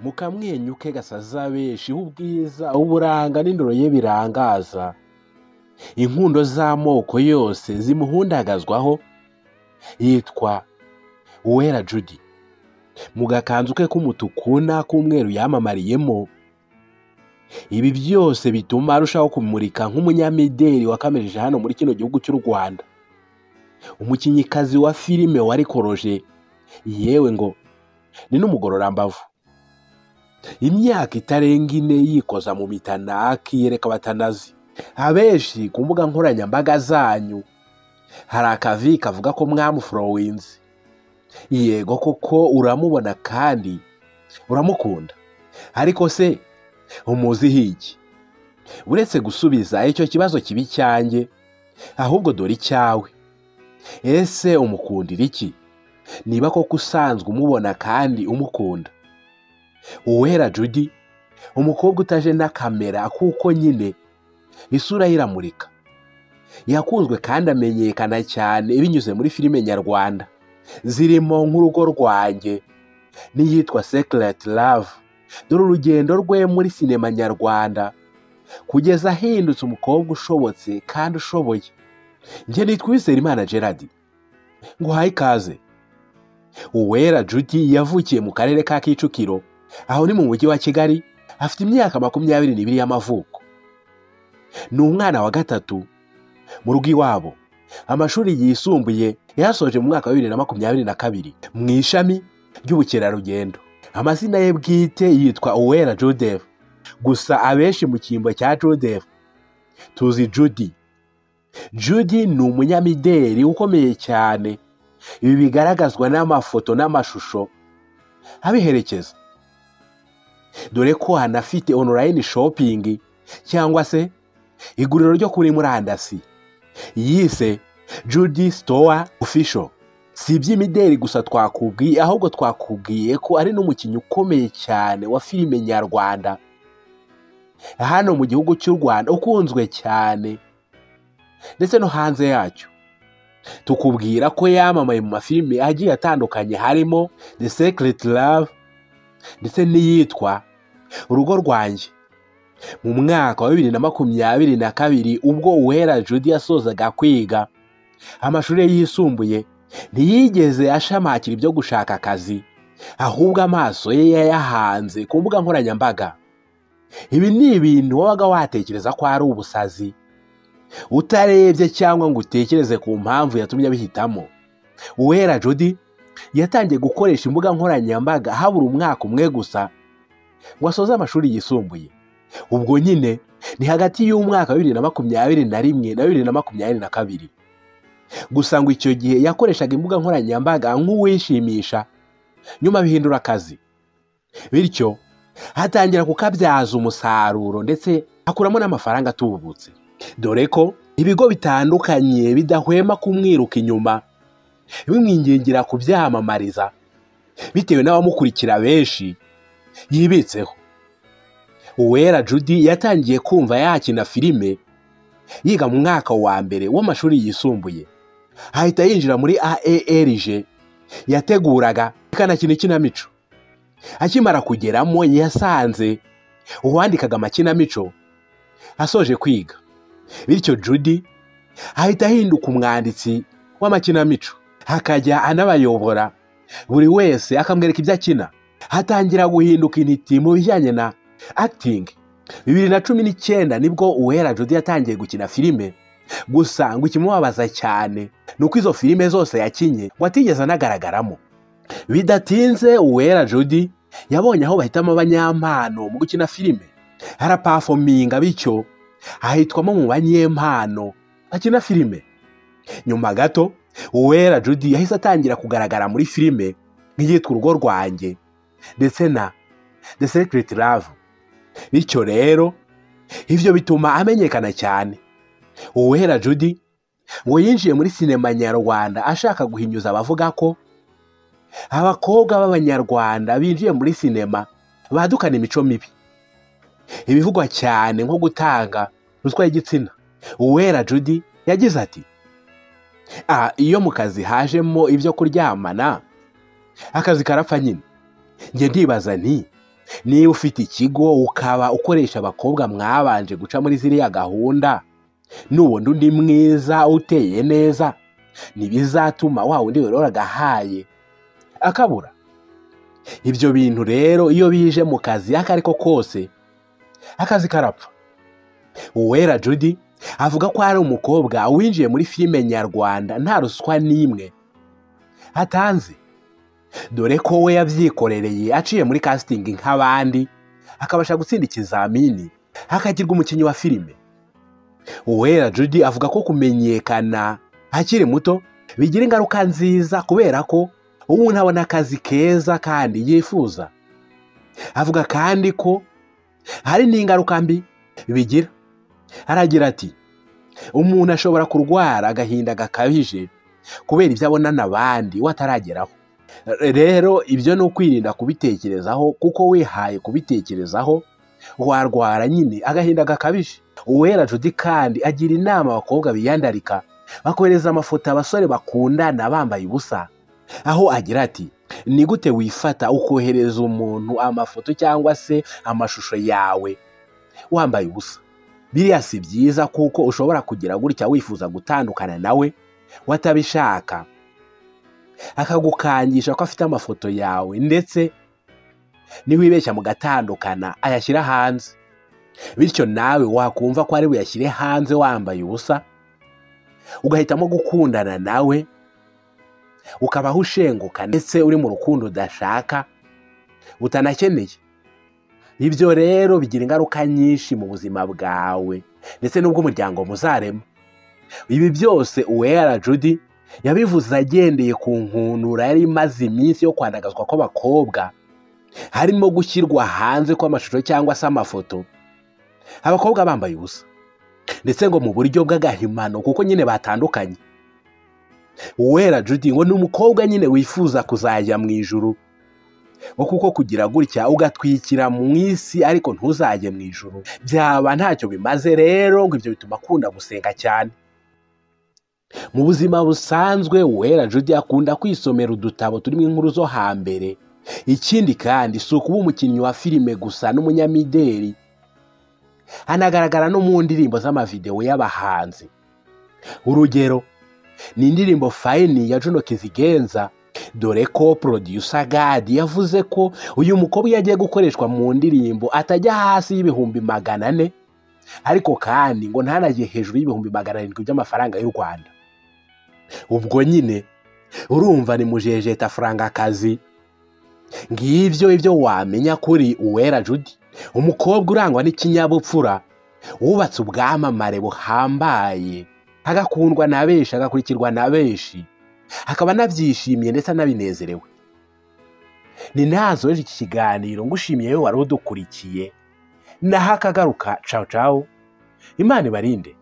mukamwenyuke gasaza benshi ubwiza uburanga n'indoro ye birangaza, inkundo z'amoko yose zimuhundagazwaho, yitwa Uwera Judy. Mu gakanzu ke k'umutuku n'ak'umweru yamamariyemo, ibi byose bituma arushaho kumurika nk'umunyamideli wakamejeje hano muri kino gihugu cy'u Rwanda, umukinnyikazi wa filime warikoroje, yewe ngo ni n'umugororambavu. Imyaka itarenga 4 yikoza mu mitana akiyereka abatanazi. Abenshi ku mbuga nkoranyambaga zanyu hari akavi kavuga ko mwamufurowinze. Yego koko uramubona kandi uramukunda, ariko se umuzi hiki? Uretse gusubiza icyo kibazo kibi cyanjye, ahubwo dore icyawe. Ese umukundira iki niba koko usanzwe umubona kandi umukunda? Uwera Judy, umukobwa utaje na kamera kuko nyine isura iramurika, yakunzwe kandi amenyekana cyane binyuze muri filime nyarwanda zirimo nk'Urugo Rwanjye n'iyitwa Secret Love. Dore urugendo rwe muri sinema nyarwanda kugeza ahindutse umukobwa ushobotse kandi ushoboye. Njye nitwa Uwizeyimana Gerard, nguhaye ikaze. Uwera Judy yavukiye mu karere ka Kicukiro, aho ni mu mujyi wa Kigali. Afite imyaka 22 y'amavuko. Ni umwana wa gatatu mu rugo iwabo. Amashuri yisumbuye yasoje mu mwaka wa 2022 mu ishami ry'ubukerarugendo. Amazina ye bwite yitwa Uwera Judith, gusa abenshi mu cyimbo cya Judith tuzi Judy. Judy ni umunyamideli ukomeye cyane, ibi bigaragazwa n'amafoto n'amashusho abiherekeza. Dore ko hanafite online shopping cyangwa se iguriro ryo kuri murandasi yise Judy Store Official. Si iby'imideli gusa twakubwiye, ahubwo twakubwiye ko ari n'umukinnyi ukomeye cyane wa filime nyarwanda hano mu gihugu cy'u Rwanda, ukunzwe cyane ndetse no hanze yacyo. Tukubwira ko yamamaye mu mafilime agiye atandukanye harimo The Secret Love ndetse n'iyitwa Urugo Rwanjye. Mu mwaka wa 2022 ubwo Uwera Judy yasozaga kwiga amashuri ye yisumbuye, ntiyigeze ashamakira ibyo gushaka akazi, ahubwo amaso ye yayahanze ku mbuga nkoranyambaga. Ibi ni ibintu wabaga watekereza ko ari ubusazi utarebye cyangwa ngo utekereze ku mpamvu yatumye abihitamo. Uwera Judy yatangiye gukoresha imbuga nkoranyambaga habura umwaka umwe gusa ngo asoze amashuri yisumbuye. Ubwo nyine ni hagati y'umwaka wa 2021 na 2022. Gusa ngo icyo gihe yakoreshaga imbuga nkoranyambaga nk'uwishimisha, nyuma bihindura akazi. Bityo hatangira kukabyaza umusaruro ndetse akuramo n'amafaranga atubutse. Dore ko ibigo bitandukanye bidahwema kumwiruka inyuma bimwingingira kubyamamariza bitewe n'abamukurikira benshi yibitseho. Uwera Judy yatangiye kumva yakina filime yiga mu mwaka wa mbere w'amashuri yisumbuye, ahita yinjira muri AELG yateguraga ikanakina ikinamico. Akimara kugeramo yasanze uwandikaga amakinamico asoje kwiga, bityo Judy ahita ahinduka umwanditsi w'amakinamico, akajya anabayobora buri wese akamwereka ibyo akina. Hatangira guhinduka intiti mu bijyanye na acting. 2019 nibwo Uwera Judy yatangiye gukina filime, gusa ngo ikimubabaza cyane nuko izo filime zose yakinye ngo atigeze anagaragaramo. Bidatinze Uwera Judy yabonye aho bahitamo abanyampano mu gukina filime, araperforminga, bityo ahitwamo mu banyempano akina filime. Nyuma gato Uwera Judy yahise atangira kugaragara muri filime nk'iyitwa Urugo Rwanjye ndetse na The Secret Love. Bityo rero ivyo bituma amenyekana cyane. Uwera Judy ngo yinjiye muri sinema nyarwanda ashaka guhinyuza abavuga ko abakobwa b'abanyarwanda binjiye muri sinema badukana imico mibi, ibivugwa cyane nko gutanga ruswa y'igitsina. Uwera Judy yagize ati, iyo mu kazi hajemo ibyo kuryamana akazi karapfa nyine. Nge ndibaza nti niba ufite ikigo ukaba ukoresha abakobwa mwabanje guca muri ziriya gahunda, n'ubundi undi mwiza uteye neza, ntibizatuma wa wundi wari waragahaye akabura. Ibyo bintu rero iyo bije mu kazi ako ari ko kose, akazi karapfa. Uwera Judy avuga ko ari umukobwa winjiye muri filime nyarwanda nta ruswa n'imwe atanze, dore ko we yabyikorereye aciye muri casting nk'abandi, akabasha gutsinda ikizamini akagirwa umukinnyi wa filime. Uwera Judy avuga ko kumenyekana akiri muto bigira ingaruka nziza kubera ko umuntu abona akazi keza kandi yifuza. Avuga kandi ko hari n'ingaruka mbi bigira. Aragira ati umuntu ashobora kurwara agahinda gakabije kubera ibyo abona n'abandi watarageraho. Rero ibyo ni ukwirinda kubitekerezaho, kuko wihaye kubitekerezaho warwara nyine agahinda gakabije. Uwera Judy kandi agira inama abakobwa biyandarika bakohereza amafoto abasore bakundana bambaye ubusa, aho agira ati ni gute wifata ukohereza umuntu amafoto cyangwa se amashusho yawe wambaye ubusa? Biriya si byiza, kuko ushobora kugira gutya wifuza gutandukana nawe watabishaka, akagukangisha ko afite amafoto yawe, ndetse niwibeshya mugatandukana ayashyira hanze, bityo nawe wakumva ko ari buyashyire hanze wambaye ubusa, ugahitamo gukundana nawe ukabaho ushenguka, ndetse uri mu rukundo udashaka utanakeneye. Ibyo rero bigira ingaruka nyinshi mu buzima bwawe ndetse n'ubw'umuryango muzarema. Ibi byose Uwera Judy yabivuze agendeye ku nkunura yari imaze iminsi yo kwandagazwa kw'abakobwa, harimo gushyirwa hanze kw'amashusho cyangwa se amafoto abakobwa bambaye ubusa, ndetse ngo mu buryo bw'agahimano, kuko nyine batandukanye. Uwera Judy ngo ni umukobwa nyine wifuza kuzajya mu ijuru, kuko kugira gutya ugatwikira mu isi ariko ntuzajye mu ijuru byaba ntacyo bimaze. Rero ngo ibyo bituma akunda gusenga cyane. Mu buzima busanzwe Uwera Judy akunda kwisomera udutabo turimo inkuru zo hambere. Ikindi kandi si ukuba umukinnyi wa filime gusa n'umunyamideli, anagaragara no mu ndirimbo z'amavideo y'abahanzi. Urugero ni indirimbo Fine ya Juno Kizigenza, dore ko producer Gadi yavuze ko uyu mukobwa yagiye gukoreshwa mu ndirimbo atajya hasi y'ibihumbi 400, ariko kandi ngo ntanagiye hejuru y'ibihumbi 700 by'amafaranga y'u Rwanda. Ubwo nyine urumva ni mujejeta franga kazi. Ngivyo ibyo wamenya kuri Uwera Judy, umukobwa urangwa n'ikinyabupfura, wubatse ubwamamare buhambaye, agakundwa na benshi, agakurikirwa na benshi, akaba nabyishimiye ndetse anabinezerewe. Ni nazo iki kiganiro ngushimiye we wari udukurikiye, naho akagaruka. Ciao ciao, Imana ibarinde.